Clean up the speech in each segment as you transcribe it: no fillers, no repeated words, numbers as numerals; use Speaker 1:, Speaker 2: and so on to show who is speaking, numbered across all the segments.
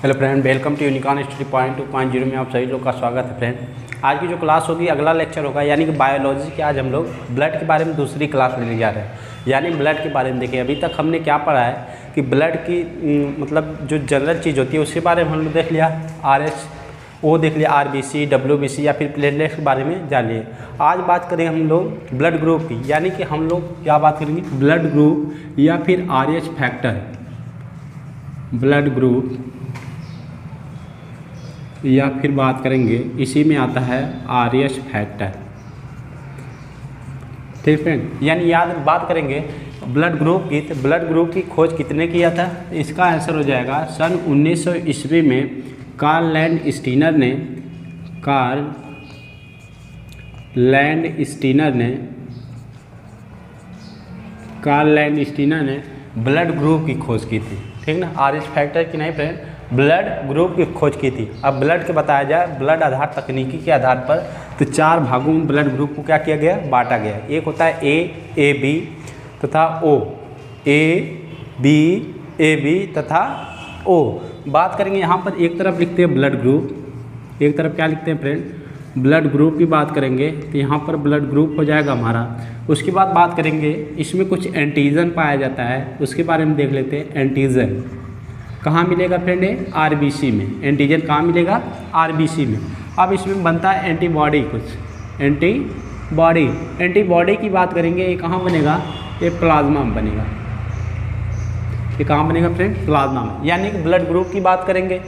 Speaker 1: Hello friend, welcome to unicorn study point 2.0 में आप सभी लोग का स्वागत है। फ्रेंड, आज की जो क्लास होगी, अगला लेक्चर होगा यानी कि बायोलॉजी की। आज हम लोग ब्लड के बारे में दूसरी क्लास लेने जा रहे हैं, यानी ब्लड के बारे में। देखिए, अभी तक हमने क्या पढ़ा है कि ब्लड की मतलब जो जनरल चीज़ होती है उसके बारे में हम लोग देख लिया, RH वो देख लिया, RBC, WBC या फिर प्लेटलेट्स के बारे में जान लिए। आज बात करेंगे हम लोग ब्लड ग्रुप की, यानी कि हम लोग क्या बात करेंगे, ब्लड ग्रुप या फिर RH फैक्टर, ब्लड ग्रुप या फिर बात करेंगे इसी में आता है RH फैक्टर। ठीक फ्रेंड, यानी याद बात करेंगे ब्लड ग्रुप की, तो ब्लड ग्रुप की खोज कितने किया था? इसका आंसर हो जाएगा सन 1900 ईस्वी में कार्ल लैंड स्टीनर ने ब्लड ग्रुप की खोज की थी। ठीक ना, RH फैक्टर की नहीं फ्रेंड, ब्लड ग्रुप की खोज की थी। अब ब्लड के बताया जाए, ब्लड आधार तकनीकी के आधार पर तो 4 भागों में ब्लड ग्रुप को क्या किया गया, बांटा गया। एक होता है AB तथा O, AB तथा O। बात करेंगे यहाँ पर एक तरफ लिखते हैं ब्लड ग्रुप, एक तरफ क्या लिखते हैं फ्रेंड, ब्लड ग्रुप की बात करेंगे तो यहाँ पर ब्लड ग्रुप हो जाएगा हमारा। उसके बाद बात करेंगे इसमें कुछ एंटीजन पाया जाता है, उसके बारे में देख लेते हैं। एंटीजन कहाँ मिलेगा फ्रेंड? RBC में। एंटीजन कहाँ मिलेगा? RBC में। अब इसमें बनता है एंटीबॉडी, कुछ एंटीबॉडी की बात करेंगे, ये कहाँ बनेगा? ये प्लाज्मा में बनेगा। ये कहाँ बनेगा फ्रेंड? प्लाज्मा में। यानी कि ब्लड ग्रुप की बात करेंगे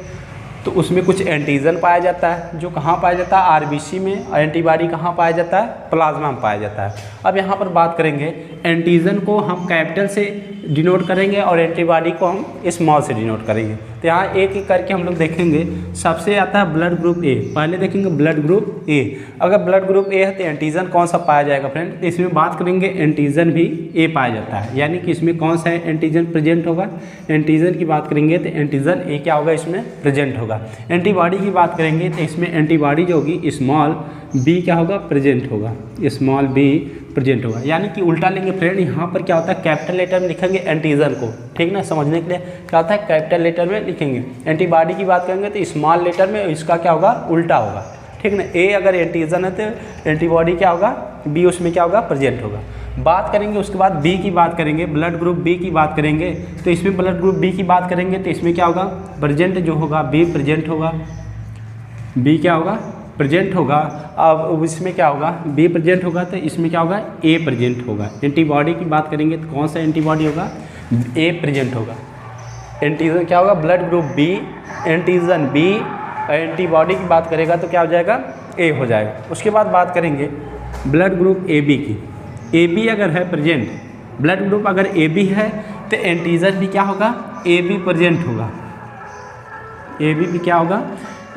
Speaker 1: तो उसमें कुछ एंटीजन पाया जाता है, जो कहाँ पाया जाता है? RBC में। और एंटीबॉडी कहाँ पाया जाता है? प्लाज्मा में पाया जाता है। अब यहाँ पर बात करेंगे, एंटीजन को हम कैपिटल से डिनोट करेंगे और एंटीबॉडी को हम स्मॉल से डिनोट करेंगे। तो यहाँ एक एक करके हम लोग देखेंगे। सबसे आता है ब्लड ग्रुप A। पहले देखेंगे ब्लड ग्रुप A। अगर ब्लड ग्रुप A है तो एंटीजन कौन सा पाया जाएगा फ्रेंड? तो इसमें बात करेंगे एंटीजन भी A पाया जाता है, यानी कि इसमें कौन सा एंटीजन प्रेजेंट होगा? एंटीजन की बात करेंगे तो एंटीजन A क्या होगा, इसमें प्रेजेंट होगा। एंटीबॉडी की बात करेंगे तो इसमें एंटीबॉडी जो होगी स्मॉल b क्या होगा? प्रेजेंट होगा, स्मॉल b प्रेजेंट होगा। यानी कि उल्टा लेंगे फ्रेंड, यहाँ पर क्या होता है, कैपिटल लेटर में लिखेंगे एंटीजन को। ठीक ना, समझने के लिए क्या होता है, कैपिटल लेटर में लिखेंगे। एंटीबॉडी की बात करेंगे तो स्मॉल लेटर में, इसका क्या होगा, उल्टा होगा। ठीक ना, A अगर एंटीजन है तो एंटीबॉडी क्या होगा, B उसमें क्या होगा, प्रेजेंट होगा। बात करेंगे उसके बाद B की बात करेंगे, ब्लड ग्रुप B की बात करेंगे तो इसमें ब्लड ग्रुप B की बात करेंगे तो इसमें क्या होगा, प्रेजेंट जो होगा B प्रेजेंट होगा, B क्या होगा, प्रेजेंट होगा। अब इसमें क्या होगा, B प्रेजेंट होगा तो इसमें क्या होगा, A प्रेजेंट होगा। एंटीबॉडी की बात करेंगे तो कौन सा एंटीबॉडी होगा, A प्रेजेंट होगा। एंटीजन क्या होगा, blood group B, antigen B। Antibody की बात करेगा तो क्या हो जाएगा, A हो जाएगा। उसके बाद बात करेंगे ब्लड ग्रुप AB की। AB अगर है प्रेजेंट, ब्लड ग्रुप अगर AB है तो एंटीजन भी क्या होगा, AB प्रेजेंट होगा। AB भी क्या होगा,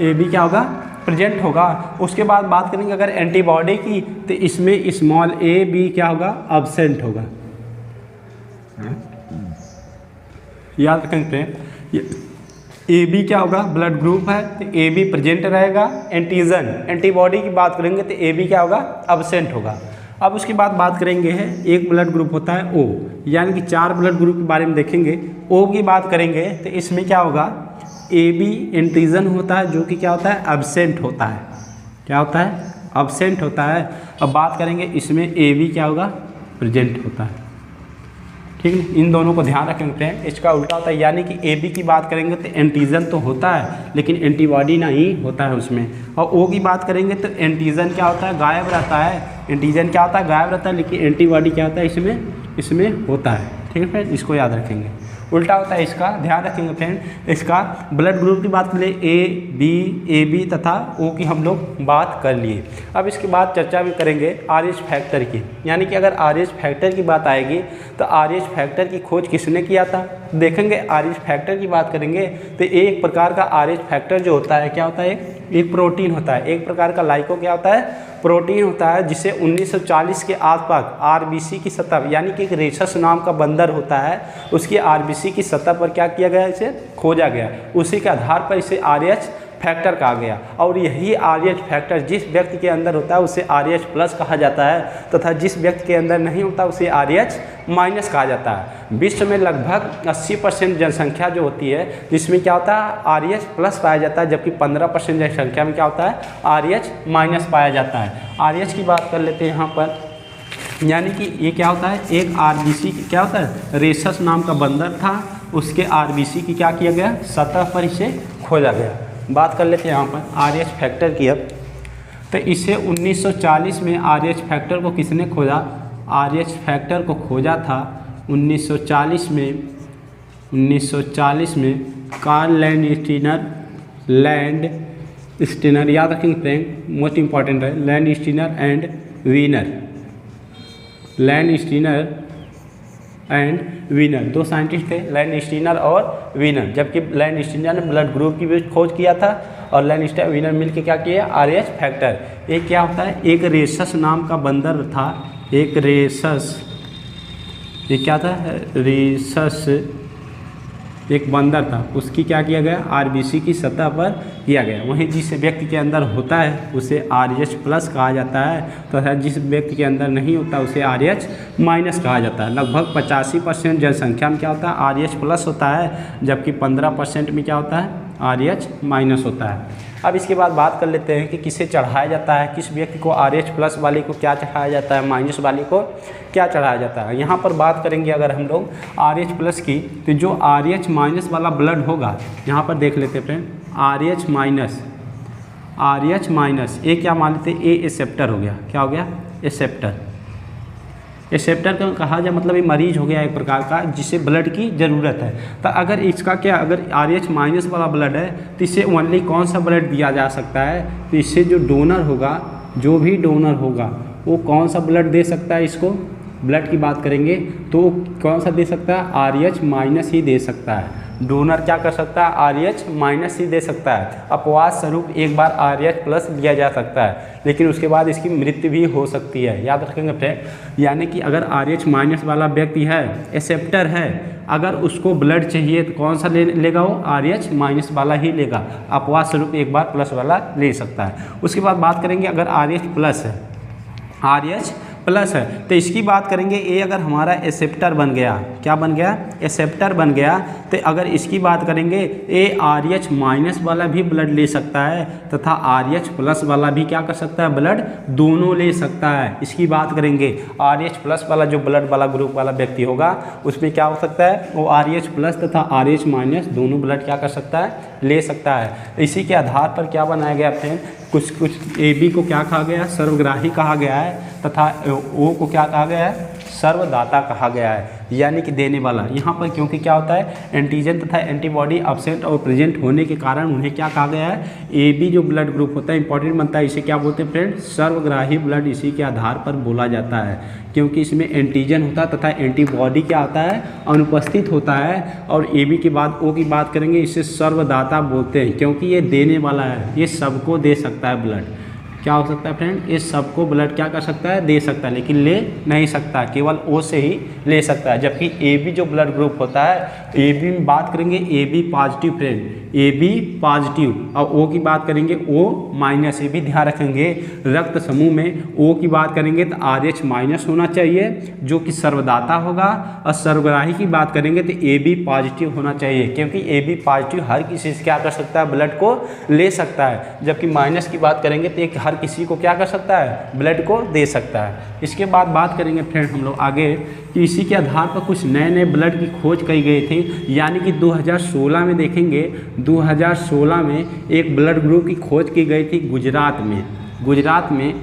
Speaker 1: AB क्या होगा, प्रेजेंट होगा। उसके बाद बात करेंगे अगर एंटीबॉडी की तो इसमें स्मॉल a b क्या होगा, अब्सेंट होगा। याद रखेंगे, ए बी क्या होगा, ब्लड ग्रुप है तो ए बी प्रेजेंट रहेगा। एंटीजन एंटीबॉडी की बात करेंगे तो ए बी क्या होगा, अब्सेंट होगा। अब उसके बाद बात करेंगे है, एक ब्लड ग्रुप होता है O, यानी कि 4 ब्लड ग्रुप के बारे में देखेंगे। O की बात करेंगे तो इसमें क्या होगा, AB एंटीजन होता है जो कि क्या होता है, एब्सेंट होता है। क्या होता है, एब्सेंट होता है। अब बात करेंगे इसमें AB क्या होगा, प्रेजेंट होता है। ठीक है, इन दोनों को ध्यान रखेंगे। इसका उल्टा होता है, यानी कि AB की बात करेंगे तो एंटीजन तो होता है लेकिन एंटीबॉडी नहीं होता है उसमें। और O की बात करेंगे तो एंटीजन क्या होता है, गायब रहता है। एंटीजन क्या होता है, गायब रहता है, लेकिन एंटीबॉडी क्या होता है, इसमें होता है। ठीक है फ्रेंड, इसको याद रखेंगे। उल्टा होता है इसका, ध्यान रखेंगे फ्रेंड। इसका ब्लड ग्रुप की बात कर लिए, A, B, AB तथा O की हम लोग बात कर लिए। अब इसके बाद चर्चा भी करेंगे RH फैक्टर की, यानी कि अगर RH फैक्टर की बात आएगी तो RH फैक्टर की खोज किसने किया था? देखेंगे RH फैक्टर की बात करेंगे तो एक प्रकार का RH फैक्टर जो होता है, क्या होता है, एक प्रोटीन होता है, एक प्रकार का लाइको क्या होता है, प्रोटीन होता है, जिसे 1940 के आसपास RBC की सतह, यानी कि एक रेशस नाम का बंदर होता है, उसकी RBC की सतह पर क्या किया गया, इसे खोजा गया। उसी के आधार पर इसे RH फैक्टर कहा गया। और यही RH फैक्टर जिस व्यक्ति के अंदर होता है उसे RH प्लस कहा जाता है, तथा जिस व्यक्ति के अंदर नहीं होता उसे RH माइनस कहा जाता है। विश्व में लगभग 80% जनसंख्या जो होती है जिसमें क्या होता है RH प्लस पाया जाता है, जबकि 15% जनसंख्या में क्या होता है RH माइनस पाया जाता है। RH की बात कर लेते हैं यहाँ पर, यानी कि ये क्या होता है, एक RBC क्या होता है, रेसस नाम का बंदर था, उसके RBC की क्या किया गया, सतह पर इसे खोजा गया। बात कर लेते हैं यहाँ पर RH फैक्टर की। अब तो इसे 1940 में RH फैक्टर को किसने खोजा, RH फैक्टर को खोजा था 1940 में कार्ल लैंडस्टीनर, याद रखेंगे फ्रेंड, मोस्ट इंपॉर्टेंट है, लैंडस्टीनर एंड वीनर, दो साइंटिस्ट थे, लैंडस्टीनर और वीनर। जबकि लैंडस्टीनर ने ब्लड ग्रुप की भी खोज किया था और लैंडस्टीनर वीनर मिलकर क्या किया, RH फैक्टर। एक क्या होता है, एक रेसस नाम का बंदर था, एक रेसस, ये क्या था, रेसस एक बंदर था, उसकी क्या किया गया, RBC की सतह पर किया गया। वहीं जिस व्यक्ति के अंदर होता है उसे RH प्लस कहा जाता है, तथा जिस व्यक्ति के अंदर नहीं होता उसे RH माइनस कहा जाता है। लगभग 85% जनसंख्या में क्या होता है, RH प्लस होता है, जबकि 15% में क्या होता है, RH माइनस होता है। अब इसके बाद बात कर लेते हैं कि किसे चढ़ाया जाता है, किस व्यक्ति को RH प्लस वाले को क्या चढ़ाया जाता है, माइनस वाले को क्या चढ़ाया जाता है। यहाँ पर बात करेंगे अगर हम लोग RH प्लस की, तो जो RH माइनस वाला ब्लड होगा, यहाँ पर देख लेते हैं फ्रेंड, RH माइनस ए क्या मान लेते हैं, ए एक्सेप्टर हो गया, क्या हो गया, एक्सेप्टर का कहा जाए मतलब ये मरीज हो गया एक प्रकार का जिसे ब्लड की ज़रूरत है। तो अगर इसका क्या, अगर RH माइनस वाला ब्लड है तो इससे ओनली कौन सा ब्लड दिया जा सकता है, तो इससे जो डोनर होगा, जो भी डोनर होगा वो कौन सा ब्लड दे सकता है, इसको ब्लड की बात करेंगे तो कौन सा दे सकता है, RH माइनस ही दे सकता है। डोनर क्या कर सकता है, RH माइनस ही दे सकता है। अपवाद स्वरूप एक बार RH प्लस दिया जा सकता है, लेकिन उसके बाद इसकी मृत्यु भी हो सकती है, याद रखेंगे फ्रेंड। यानी कि अगर RH माइनस वाला व्यक्ति है, एक्सेप्टर है, अगर उसको ब्लड चाहिए तो कौन सा लेगा वो, RH माइनस वाला ही लेगा। अपवाद स्वरूप एक बार प्लस वाला ले सकता है। उसके बाद बात करेंगे अगर RH प्लस है, RH प्लस है तो इसकी बात करेंगे, ए अगर हमारा एक्सेप्टर बन गया, क्या बन गया, एक्सेप्टर बन गया, तो अगर इसकी बात करेंगे ए RH माइनस वाला भी ब्लड ले सकता है तथा RH प्लस वाला भी क्या कर सकता है, ब्लड दोनों ले सकता है। इसकी बात करेंगे RH प्लस वाला जो ब्लड वाला ग्रुप वाला व्यक्ति होगा उसमें क्या हो सकता है, वो RH प्लस तथा RH माइनस दोनों ब्लड क्या कर सकता है, ले सकता है। इसी के आधार पर क्या बनाया गया फ्रेंड, कुछ AB को क्या कहा गया, सर्वग्राही कहा गया है, तथा O को क्या कहा गया है, सर्वदाता कहा गया है, यानी कि देने वाला। यहाँ पर क्योंकि क्या होता है, एंटीजन तथा एंटीबॉडी एब्सेंट और प्रेजेंट होने के कारण उन्हें क्या कहा गया है, AB जो ब्लड ग्रुप होता है इंपॉर्टेंट बनता है, इसे क्या बोलते हैं फ्रेंड, सर्वग्राही ब्लड इसी के आधार पर बोला जाता है, क्योंकि इसमें एंटीजन होता है तथा एंटीबॉडी क्या होता है, अनुपस्थित होता है। और AB के बाद O की बात करेंगे, इसे सर्वदाता बोलते हैं क्योंकि ये देने वाला है, ये सबको दे सकता है ब्लड। क्या हो सकता है फ्रेंड, इस सबको ब्लड क्या कर सकता है, दे सकता है, लेकिन ले नहीं सकता, केवल O से ही ले सकता है। जबकि AB जो ब्लड ग्रुप होता है, AB में बात करेंगे AB positive friend, AB positive, और O की बात करेंगे O माइनस। ये भी ध्यान रखेंगे, रक्त समूह में O की बात करेंगे तो RH माइनस होना चाहिए जो कि सर्वदाता होगा, और सर्वग्राही की बात करेंगे तो AB पॉजिटिव होना चाहिए, क्योंकि AB पॉजिटिव हर किसी से क्या कर सकता है, ब्लड को ले सकता है। जबकि माइनस की बात करेंगे तो एक हर किसी को क्या कर सकता है, ब्लड को दे सकता है। इसके बाद बात करेंगे फ्रेंड हम लोग आगे कि इसी के आधार पर कुछ नए नए ब्लड की खोज की गई थी, यानी कि 2016 में देखेंगे, 2016 में एक ब्लड ग्रुप की खोज की गई थी गुजरात में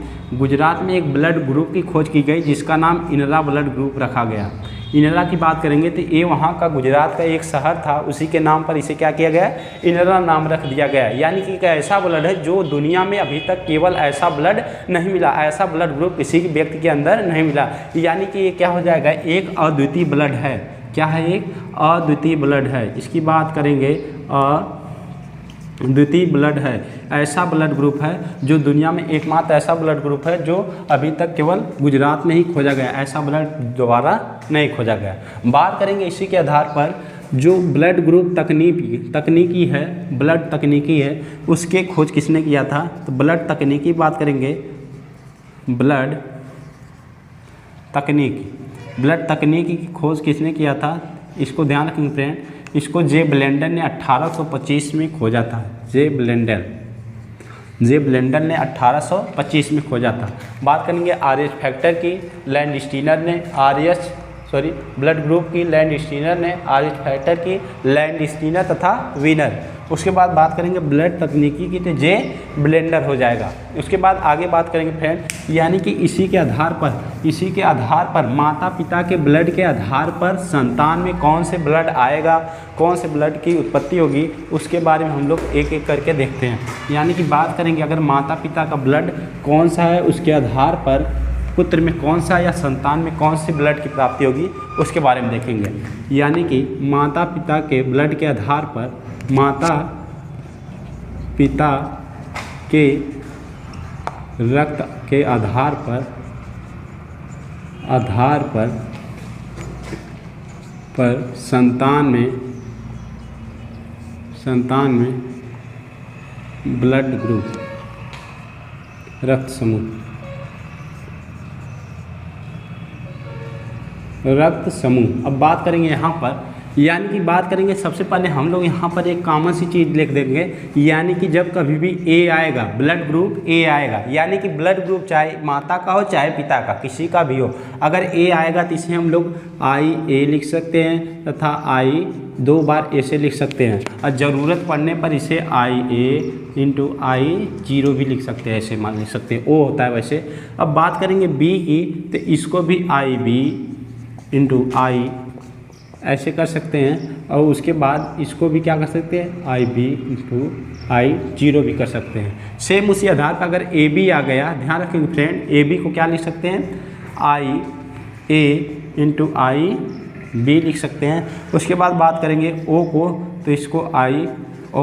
Speaker 1: एक ब्लड ग्रुप की खोज की गई जिसका नाम इनरा ब्लड ग्रुप रखा गया। इनरा की बात करेंगे तो ये वहाँ का गुजरात का एक शहर था, उसी के नाम पर इसे क्या किया गया, इनरा नाम रख दिया गया। यानी कि एक ऐसा ब्लड है जो दुनिया में अभी तक केवल ऐसा ब्लड नहीं मिला, ऐसा ब्लड ग्रुप किसी व्यक्ति के अंदर नहीं मिला। यानी कि ये क्या हो जाएगा, एक अद्वितीय ब्लड है। क्या है, एक अद्वितीय ब्लड है। इसकी बात करेंगे, द्वितीय ब्लड है, ऐसा ब्लड ग्रुप है जो दुनिया में एकमात्र ऐसा ब्लड ग्रुप है जो अभी तक केवल गुजरात में ही खोजा गया, ऐसा ब्लड दोबारा नहीं खोजा गया। बात करेंगे इसी के आधार पर जो ब्लड ग्रुप तकनीकी है, ब्लड तकनीकी है, उसके खोज किसने किया था? तो ब्लड तकनीकी बात करेंगे, ब्लड तकनीकी की खोज किसने किया था? इसको ध्यान रखेंगे फ्रेंड, इसको जे ब्लेंडर ने 1825 में खोजा था। जे ब्लेंडर ने 1825 में खोजा था। बात करेंगे आरएच फैक्टर की, लैंडस्टीनर ने ब्लड ग्रुप की लैंडस्टीनर ने, आरएच फैक्टर की लैंडस्टीनर तथा वीनर। उसके बाद बात करेंगे ब्लड तकनीकी की, तो जे ब्लेंडर हो जाएगा। उसके बाद आगे बात करेंगे फ्रेंड, यानी कि इसी के आधार पर माता पिता के ब्लड के आधार पर संतान में कौन से ब्लड आएगा, कौन से ब्लड की उत्पत्ति होगी, उसके बारे में हम लोग एक एक करके देखते हैं। यानी कि बात करेंगे अगर माता पिता का ब्लड कौन सा है, उसके आधार पर पुत्र में कौन सा या संतान में कौन से ब्लड की प्राप्ति होगी, उसके बारे में देखेंगे। यानी कि माता पिता के ब्लड के आधार पर, माता पिता के रक्त के आधार पर संतान में ब्लड ग्रुप, रक्त समूह। अब बात करेंगे यहाँ पर, यानी कि बात करेंगे सबसे पहले हम लोग यहाँ पर एक कॉमन सी चीज़ लिख देंगे, यानी कि जब कभी भी ए आएगा, ब्लड ग्रुप ए आएगा, यानी कि ब्लड ग्रुप चाहे माता का हो चाहे पिता का, किसी का भी हो, अगर ए आएगा तो इसे हम लोग IA लिख सकते हैं तथा I 2 बार ऐसे लिख सकते हैं, और ज़रूरत पड़ने पर इसे IA × I0 भी लिख सकते हैं, ऐसे मान लिख सकते हैं, O होता है वैसे। अब बात करेंगे बी की, तो इसको भी IB × I ऐसे कर सकते हैं, और उसके बाद इसको भी क्या कर सकते हैं, IB × I0 भी कर सकते हैं। सेम उसी आधार पर अगर AB आ गया, ध्यान रखेंगे फ्रेंड, AB को क्या लिख सकते हैं, IA × IB लिख सकते हैं। उसके बाद बात करेंगे O को, तो इसको IO ×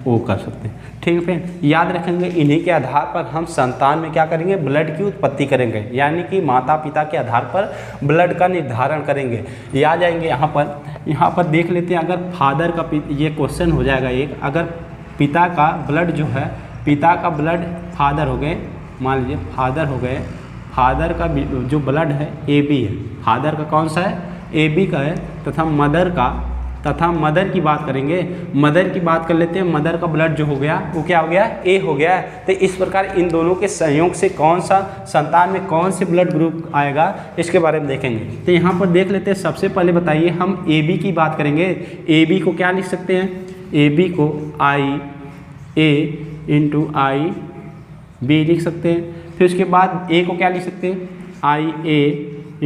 Speaker 1: IO कर सकते हैं। ठीक है फ्रेंड, याद रखेंगे इन्हीं के आधार पर हम संतान में क्या करेंगे, ब्लड की उत्पत्ति करेंगे, यानी कि माता पिता के आधार पर ब्लड का निर्धारण करेंगे। याद जाएंगे यहाँ पर देख लेते हैं, अगर फादर का, ये क्वेश्चन हो जाएगा एक, अगर पिता का ब्लड जो है, पिता का ब्लड फादर हो गए, मान लीजिए फादर हो गए, फादर का जो ब्लड है AB है, फादर का कौन सा है, AB का है, तथा मदर की बात करेंगे, मदर की बात कर लेते हैं, मदर का ब्लड जो हो गया वो क्या हो गया, A हो गया। तो इस प्रकार इन दोनों के संयोग से कौन सा संतान में कौन से ब्लड ग्रुप आएगा, इसके बारे में देखेंगे। तो यहाँ पर देख लेते हैं, सबसे पहले बताइए हम AB की बात करेंगे। AB को क्या लिख सकते हैं, AB को IA × IB लिख सकते हैं। फिर उसके बाद A को क्या लिख सकते हैं, IA ×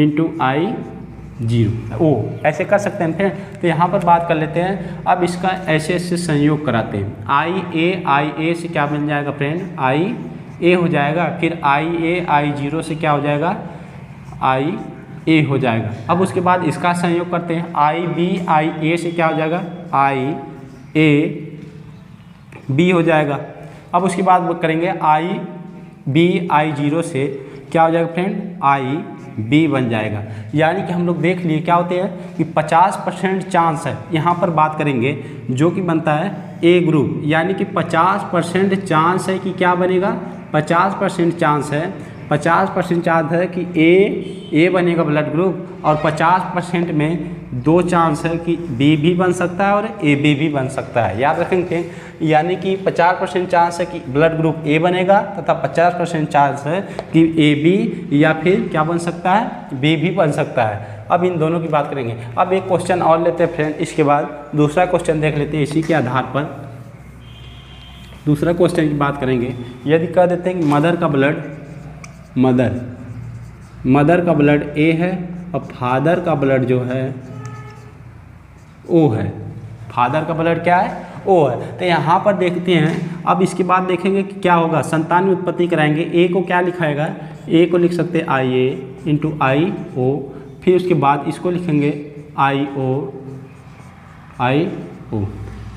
Speaker 1: I0 ऐसे कर सकते हैं फिर। तो यहाँ पर बात कर लेते हैं, अब इसका ऐसे संयोग कराते हैं। IA से क्या बन जाएगा फ्रेंड, IA हो जाएगा, फिर IA I0 से क्या हो जाएगा, IA हो जाएगा। अब उसके बाद इसका संयोग करते हैं, IB IA से क्या हो जाएगा, IAB हो जाएगा। अब उसके बाद करेंगे IB I0 से क्या हो जाएगा फ्रेंड, IB बन जाएगा। यानी कि हम लोग देख लिए क्या होते हैं कि 50% चांस है, यहाँ पर बात करेंगे जो कि बनता है A ग्रुप, यानी कि 50% चांस है कि क्या बनेगा, 50% चांस है, 50% चांस है कि A बनेगा ब्लड ग्रुप, और 50% में 2 चांस है कि B भी बन सकता है और AB भी बन सकता है। याद रखेंगे, यानी कि 50% चांस है कि ब्लड ग्रुप A बनेगा तथा 50% चांस है कि AB या फिर क्या बन सकता है, B भी बन सकता है। अब इन दोनों की बात करेंगे। अब एक क्वेश्चन और लेते हैं फ्रेंड, इसके बाद दूसरा क्वेश्चन देख लेते हैं। इसी के आधार पर दूसरा क्वेश्चन की बात करेंगे। यदि कह देते हैं कि मदर का ब्लड A है और फादर का ब्लड जो है O है, फादर का ब्लड क्या है, O है। तो यहाँ पर देखते हैं, अब इसके बाद देखेंगे कि क्या होगा, संतान में उत्पत्ति कराएंगे। A को क्या लिखाएगा, A को लिख सकते हैं IA × IO, फिर उसके बाद इसको लिखेंगे IO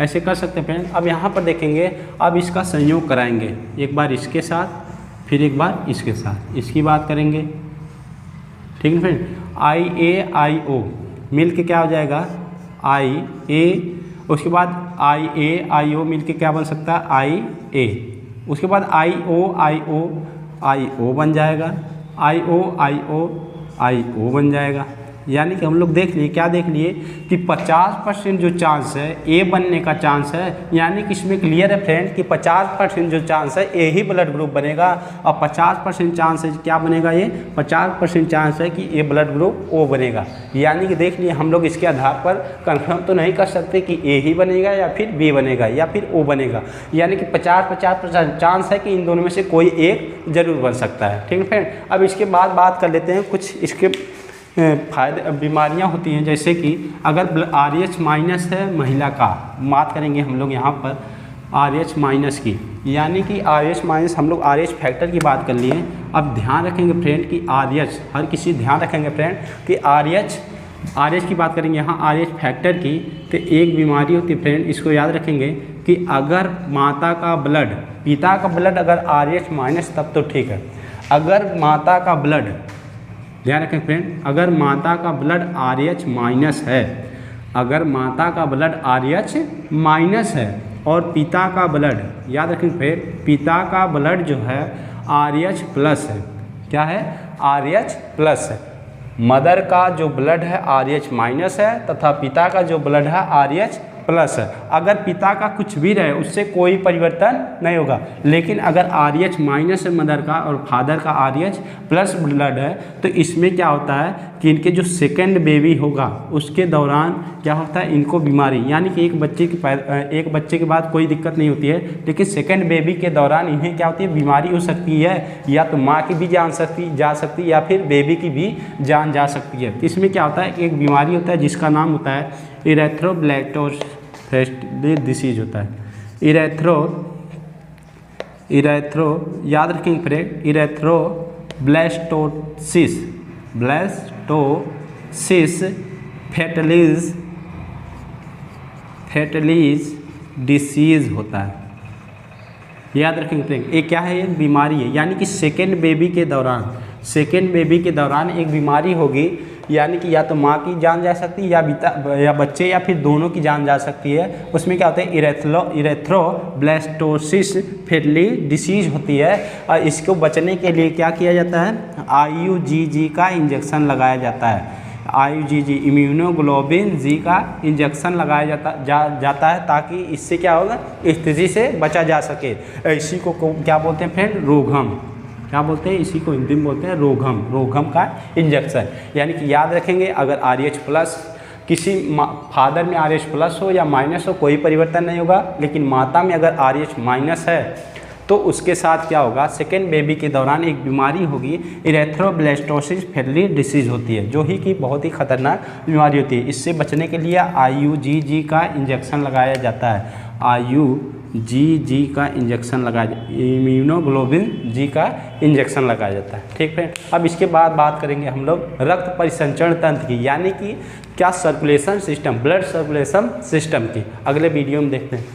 Speaker 1: ऐसे कर सकते हैं फ्रेंड। अब यहाँ पर देखेंगे, अब इसका संयोग कराएंगे, एक बार इसके साथ फिर एक बार इसके साथ, इसकी बात करेंगे। ठीक है फ्रेंड, IA IO मिल के क्या हो जाएगा, आई ए, उसके बाद आई ए आई ओ मिल के क्या बन सकता है आई ए, उसके बाद आई ओ बन जाएगा, आई ओ बन जाएगा। यानी कि हम लोग देख लिए, क्या देख लिए कि 50% जो चांस है ए बनने का चांस है, यानी कि इसमें क्लियर है फ्रेंड कि 50% जो चांस है ए ही ब्लड ग्रुप बनेगा, और 50% चांस है क्या बनेगा, ये 50% चांस है कि ए ब्लड ग्रुप ओ बनेगा। यानी कि देख लिए हम लोग इसके आधार पर कंफर्म तो नहीं कर सकते कि ए ही बनेगा या फिर बी बनेगा या फिर ओ बनेगा, यानी कि 50% चांस है कि इन दोनों में से कोई एक जरूर बन सकता है। ठीक है फ्रेंड, अब इसके बाद बात कर लेते हैं कुछ इसके फायदे बीमारियां होती हैं, जैसे कि अगर RH माइनस है महिला का, बात करेंगे हम लोग यहाँ पर RH माइनस की, यानी कि RH माइनस हम लोग RH फैक्टर की बात कर लिए। अब ध्यान रखेंगे फ्रेंड कि RH, हर किसी ध्यान रखेंगे फ्रेंड कि RH की बात करेंगे यहाँ RH फैक्टर की, तो एक बीमारी होती है फ्रेंड, इसको याद रखेंगे कि अगर माता का ब्लड, पिता का ब्लड अगर RH माइनस तब तो ठीक है, अगर माता का ब्लड, ध्यान रखें फ्रेंड, अगर माता का ब्लड RH माइनस है, अगर माता का ब्लड RH माइनस है और पिता का ब्लड, याद रखें फ्रेंड, पिता का ब्लड जो है RH प्लस है, क्या है RH प्लस है, मदर का जो ब्लड है RH माइनस है तथा पिता का जो ब्लड है RH प्लस है। अगर पिता का कुछ भी रहे उससे कोई परिवर्तन नहीं होगा, लेकिन अगर RH माइनस है मदर का और फादर का RH प्लस ब्लड है, तो इसमें क्या होता है कि इनके जो सेकंड बेबी होगा उसके दौरान क्या होता है, इनको बीमारी, यानी कि एक बच्चे के बाद कोई दिक्कत नहीं होती है, लेकिन सेकंड बेबी के दौरान इन्हें क्या होती है, बीमारी हो सकती है, या तो माँ की भी जान जा सकती है या फिर बेबी की भी जान जा सकती है। इसमें क्या होता है, एक बीमारी होता है जिसका नाम होता है इरेथ्रोब्लास्टोसिस डिसीज होता है, इरेथ्रो याद रखेंगे फ्रेंड, इरेथ्रोब्लास्टोसिस फैटलीज डिसीज होता है, याद रखेंगे फ्रेंड। ये क्या है, ये बीमारी है, यानी कि सेकेंड बेबी के दौरान एक बीमारी होगी, यानी कि या तो माँ की जान जा सकती है या बच्चे या फिर दोनों की जान जा सकती है। उसमें क्या होता है, इरेथ्रोब्लास्टोसिस फैटली डिसीज होती है, और इसको बचने के लिए क्या किया जाता है, IUGG का इंजेक्शन लगाया जाता है, IUGG इम्यूनोग्लोबिन G का इंजेक्शन लगाया जाता है, ताकि इससे क्या होगा, स्थिति से बचा जा सके। इसी को क्या बोलते हैं फ्रेंड, रोगम, क्या बोलते हैं, इसी को हिंदी में बोलते हैं रोगम का इंजेक्शन। यानी कि याद रखेंगे, अगर RH प्लस किसी फादर में RH प्लस हो या माइनस हो कोई परिवर्तन नहीं होगा, लेकिन माता में अगर RH माइनस है तो उसके साथ क्या होगा, सेकेंड बेबी के दौरान एक बीमारी होगी, इरेथ्रोब्लास्टोसिस फैटली डिसीज होती है, जो ही कि बहुत ही खतरनाक बीमारी होती है। इससे बचने के लिए IUGG का इंजेक्शन लगाया जाता है, IUGG का इंजेक्शन लगाया, इम्यूनोग्लोबिन G का इंजेक्शन लगाया जाता है। ठीक है, अब इसके बाद बात करेंगे हम लोग रक्त परिसंचरण तंत्र की, यानी कि क्या circulation system, blood circulation system की, अगले वीडियो में देखते हैं।